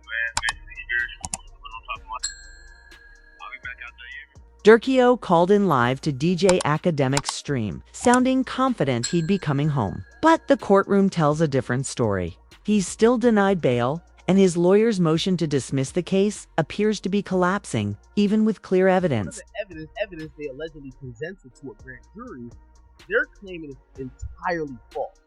man. Basically, irresponsible. But don't talk about it. I'll be back out there, yeah. Durkio called in live to DJ Academic's stream, sounding confident he'd be coming home. But the courtroom tells a different story. He's still denied bail, and his lawyer's motion to dismiss the case appears to be collapsing, even with clear evidence. Some of the evidence they allegedly presented to a grand jury, they're claiming it's entirely false.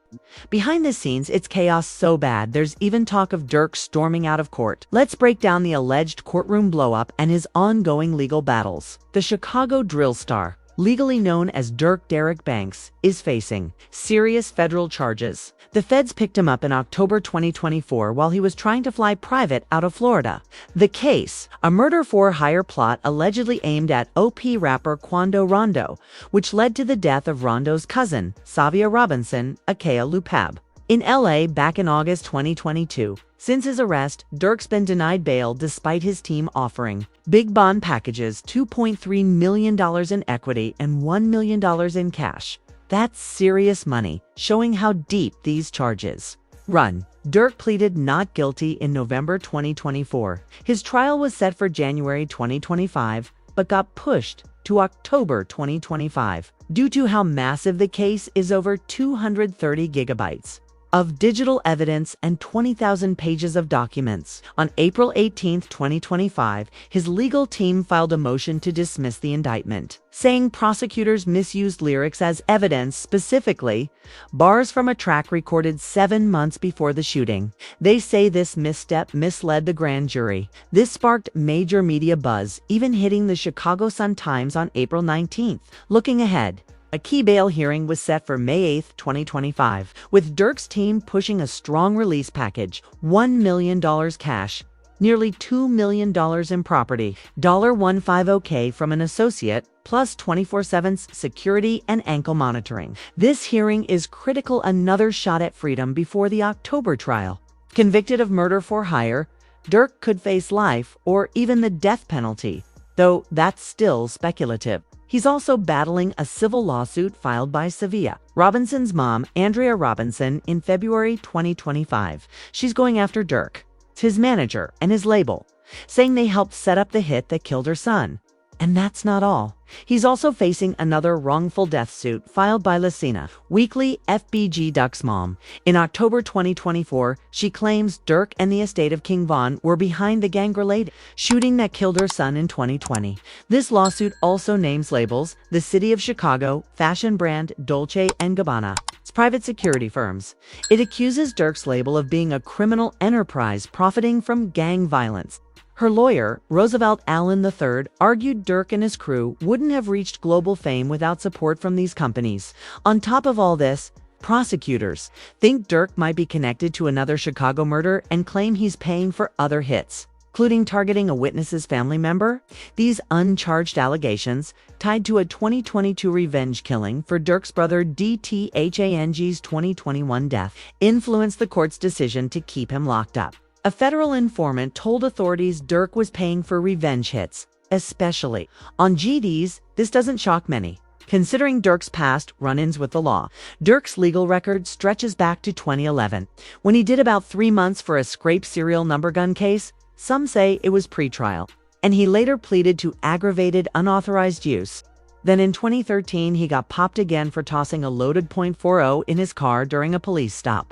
Behind the scenes, it's chaos so bad, there's even talk of Durk storming out of court. Let's break down the alleged courtroom blowup and his ongoing legal battles. The Chicago drill star, legally known as Durk Derek Banks, is facing serious federal charges. The feds picked him up in October 2024 while he was trying to fly private out of Florida. The case, a murder-for-hire plot allegedly aimed at OP rapper Quando Rondo, which led to the death of Rondo's cousin, Savia Robinson, aka Lupab, in LA back in August 2022. Since his arrest, Durk's been denied bail despite his team offering big bond packages, $2.3 million in equity and $1 million in cash. That's serious money, showing how deep these charges run. Durk pleaded not guilty in November 2024. His trial was set for January 2025, but got pushed to October 2025 due to how massive the case is. Over 230 gigabytes of digital evidence and 20,000 pages of documents. On April 18, 2025, his legal team filed a motion to dismiss the indictment, saying prosecutors misused lyrics as evidence, specifically bars from a track recorded 7 months before the shooting. They say this misstep misled the grand jury. This sparked major media buzz, even hitting the Chicago Sun-Times on April 19th. Looking ahead, a key bail hearing was set for May 8, 2025, with Durk's team pushing a strong release package: $1 million cash, nearly $2 million in property, $150K from an associate, plus 24/7 security and ankle monitoring. This hearing is critical, another shot at freedom before the October trial. Convicted of murder for hire, Durk could face life or even the death penalty, though that's still speculative. He's also battling a civil lawsuit filed by Savia Robinson's mom, Andrea Robinson, in February 2025. She's going after Durk, his manager, and his label, saying they helped set up the hit that killed her son. And that's not all. He's also facing another wrongful death suit filed by Lucina, Weekly FBG Duck's mom. In October 2024, she claims Durk and the estate of King Von were behind the gang-related shooting that killed her son in 2020. This lawsuit also names labels, the City of Chicago, fashion brand Dolce & Gabbana, private security firms. It accuses Durk's label of being a criminal enterprise profiting from gang violence. Her lawyer, Roosevelt Allen III, argued Durk and his crew wouldn't have reached global fame without support from these companies. On top of all this, prosecutors think Durk might be connected to another Chicago murder and claim he's paying for other hits, including targeting a witness's family member. These uncharged allegations, tied to a 2022 revenge killing for Durk's brother DTHANG's 2021 death, influenced the court's decision to keep him locked up. A federal informant told authorities Durk was paying for revenge hits, especially on GDs. This doesn't shock many, considering Durk's past run-ins with the law. Durk's legal record stretches back to 2011, when he did about 3 months for a scrape serial number gun case. Some say it was pre-trial, and he later pleaded to aggravated unauthorized use. Then in 2013, he got popped again for tossing a loaded .40 in his car during a police stop.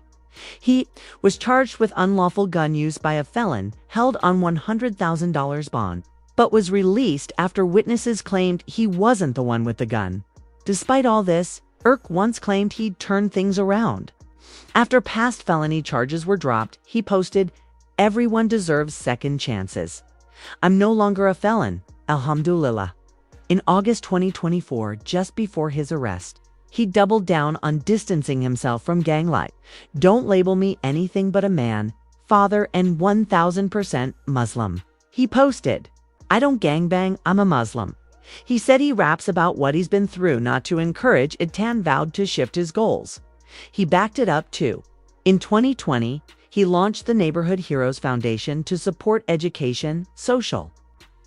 He was charged with unlawful gun use by a felon held on $100,000 bond, but was released after witnesses claimed he wasn't the one with the gun. Despite all this, Durk once claimed he'd turn things around. After past felony charges were dropped, he posted, "Everyone deserves second chances. I'm no longer a felon, alhamdulillah." In August 2024, just before his arrest, he doubled down on distancing himself from gang life. "Don't label me anything but a man, father, and 1000% Muslim." He posted, "I don't gangbang, I'm a Muslim." He said he raps about what he's been through not to encourage it, and vowed to shift his goals. He backed it up too. In 2020, he launched the Neighborhood Heroes Foundation to support education, social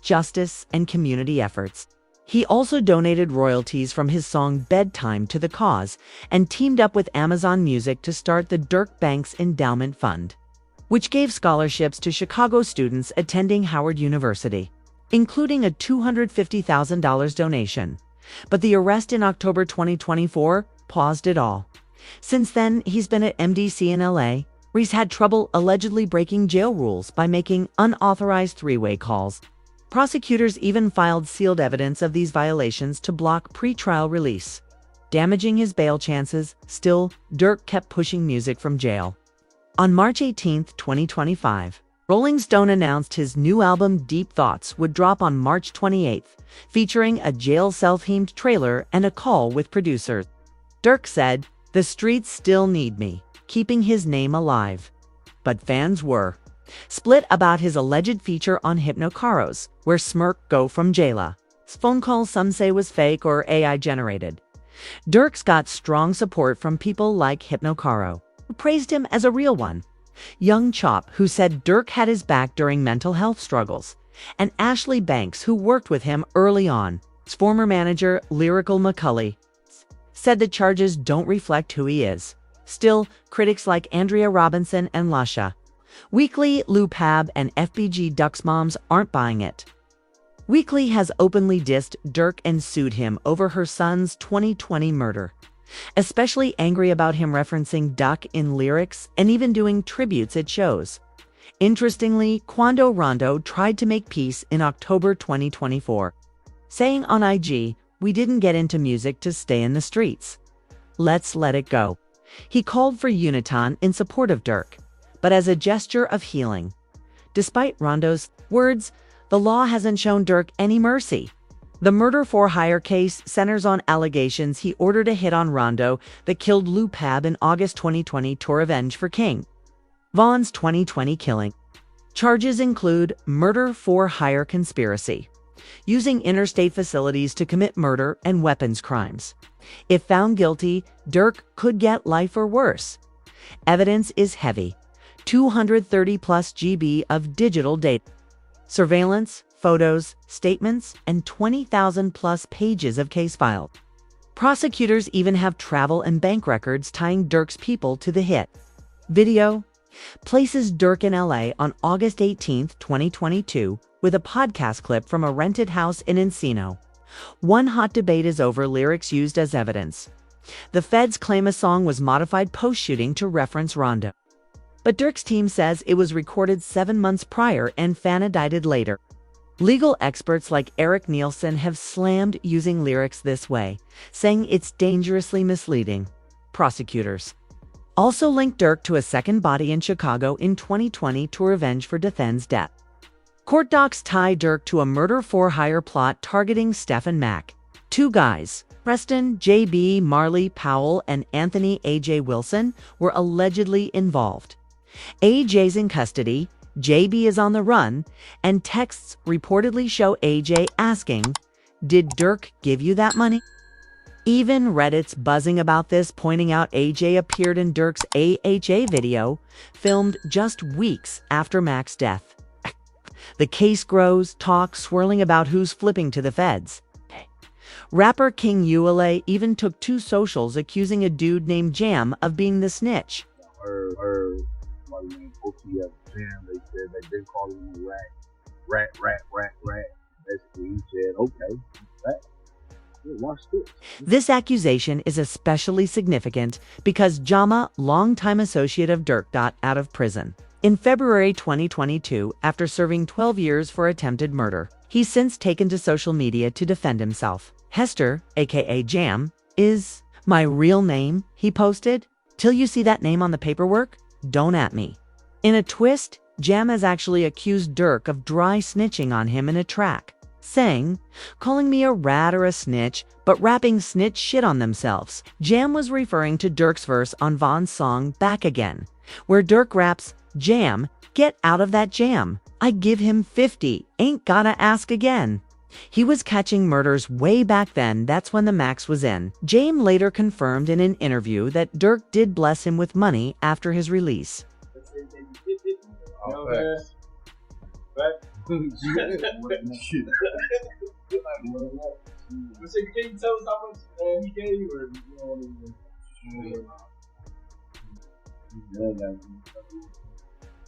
justice, and community efforts. He also donated royalties from his song Bedtime to the cause and teamed up with Amazon Music to start the Durk Banks Endowment Fund. which gave scholarships to Chicago students attending Howard University, including a $250,000 donation. But the arrest in October 2024 paused it all. Since then, he's been at MDC in LA, where he's had trouble allegedly breaking jail rules by making unauthorized three-way calls. Prosecutors even filed sealed evidence of these violations to block pretrial release, damaging his bail chances. Still, Durk kept pushing music from jail. On March 18, 2025, Rolling Stone announced his new album Deep Thoughts would drop on March 28th, featuring a jail cell-themed trailer and a call with producers. Durk said, "The streets still need me," keeping his name alive. But fans were split about his alleged feature on Hypnocaros, where Smirk go from Jayla. Phone calls some say was fake or AI generated. Durk's got strong support from people like Hypnocaro, who praised him as a real one. Young Chop, who said Durk had his back during mental health struggles, and Ashley Banks, who worked with him early on. His former manager, Lyrical McCulley, said the charges don't reflect who he is. Still, critics like Andrea Robinson and Lasha, Weekly, Lou Pab, and FBG Duck's moms aren't buying it. Weekly has openly dissed Durk and sued him over her son's 2020 murder, especially angry about him referencing Duck in lyrics and even doing tributes at shows. Interestingly, Quando Rondo tried to make peace in October 2024, saying on IG, "We didn't get into music to stay in the streets. Let's let it go." He called for Uniton in support of Durk, but as a gesture of healing. Despite Rondo's words, the law hasn't shown Durk any mercy. The murder-for-hire case centers on allegations he ordered a hit on Rondo that killed Lou Pab in August 2020 to revenge for King Von's 2020 killing. Charges include murder-for-hire conspiracy, using interstate facilities to commit murder and weapons crimes. If found guilty, Durk could get life or worse. Evidence is heavy. 230+ GB of digital data, surveillance, photos, statements, and 20,000+ pages of case files. Prosecutors even have travel and bank records tying Durk's people to the hit. Video places Durk in LA on August 18, 2022, with a podcast clip from a rented house in Encino. One hot debate is over lyrics used as evidence. The feds claim a song was modified post-shooting to reference Rondo, but Durk's team says it was recorded 7 months prior and fanedited later. Legal experts like Eric Nielsen have slammed using lyrics this way, saying it's dangerously misleading. Prosecutors also linked Durk to a second body in Chicago in 2020 to revenge for Dathen's death. Court docs tie Durk to a murder-for-hire plot targeting Stephen Mack. Two guys, Preston J.B. Marley Powell and Anthony A.J. Wilson, were allegedly involved. A.J.'s in custody, J.B. is on the run, and texts reportedly show A.J. asking, "Did Durk give you that money?" Even Reddit's buzzing about this, pointing out A.J. appeared in Durk's AHA video, filmed just weeks after Mack's death. The case grows, talk swirling about who's flipping to the feds. Rapper King Uele even took to socials accusing a dude named Jam of being the snitch. Somebody named OTF Jam, they said they've been calling him a rat. Basically, he said, okay, rat. Watch this. This accusation is especially significant because Jama, longtime associate of Durk, got out of prison in February 2022 after serving 12 years for attempted murder. He's since taken to social media to defend himself. Hester, aka Jam, is my real name, he posted. Till you see that name on the paperwork, don't at me. In a twist, Jam has actually accused Durk of dry snitching on him in a track, saying, "Calling me a rat or a snitch, but rapping snitch shit on themselves." Jam was referring to Durk's verse on Von's song Back Again, where Durk raps, "Jam, get out of that jam. I give him 50, ain't gotta ask again." He was catching murders way back then. That's when the max was in. Jam later confirmed in an interview that Durk did bless him with money after his release. Can you tell us how much he gave you,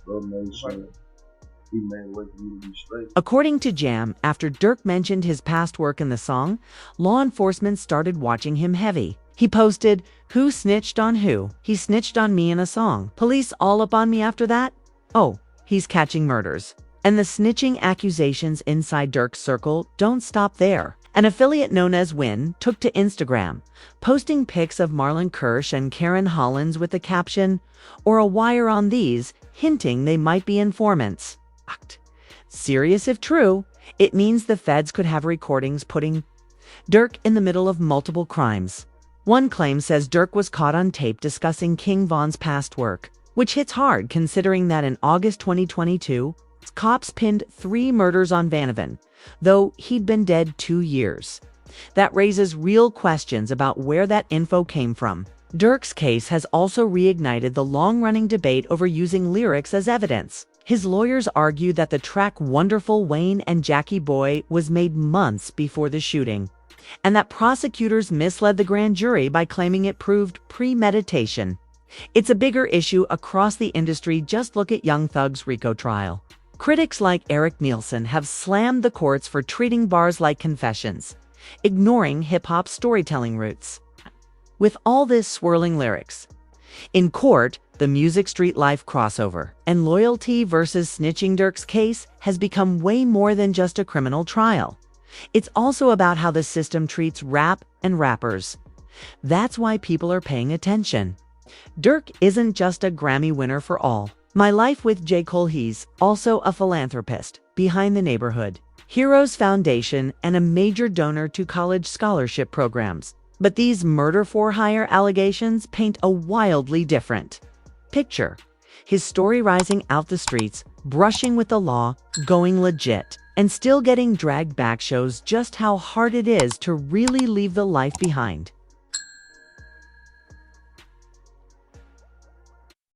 or Bro made sure he made a way for you to be straight. According to Jam, after Durk mentioned his past work in the song, law enforcement started watching him heavy. He posted, "Who snitched on who? He snitched on me in a song. Police all up on me after that? Oh, he's catching murders." And the snitching accusations inside Durk's circle don't stop there. An affiliate known as Win took to Instagram, posting pics of Marlon Kirsch and Karen Hollins with the caption, "Or a wire on these," hinting they might be informants. Serious if true, it means the feds could have recordings putting Durk in the middle of multiple crimes. One claim says Durk was caught on tape discussing King Von's past work, which hits hard considering that in August 2022, cops pinned 3 murders on Vanavan, though he'd been dead 2 years. That raises real questions about where that info came from. Durk's case has also reignited the long-running debate over using lyrics as evidence. His lawyers argue that the track Wonderful Wayne and Jackie Boy was made months before the shooting, and that prosecutors misled the grand jury by claiming it proved premeditation. It's a bigger issue across the industry. Just look at Young Thug's RICO trial. Critics like Eric Nielsen have slammed the courts for treating bars like confessions, ignoring hip-hop's storytelling roots. With all this swirling lyrics, in court, the Music Street Life crossover and loyalty versus snitching Durk's case has become way more than just a criminal trial. It's also about how the system treats rap and rappers. That's why people are paying attention. Durk isn't just a Grammy winner for all. My Life with J. Cole, he's also a philanthropist behind the Neighborhood Heroes Foundation and a major donor to college scholarship programs. But these murder-for-hire allegations paint a wildly different picture. His story rising out the streets, brushing with the law, going legit, and still getting dragged back shows just how hard it is to really leave the life behind.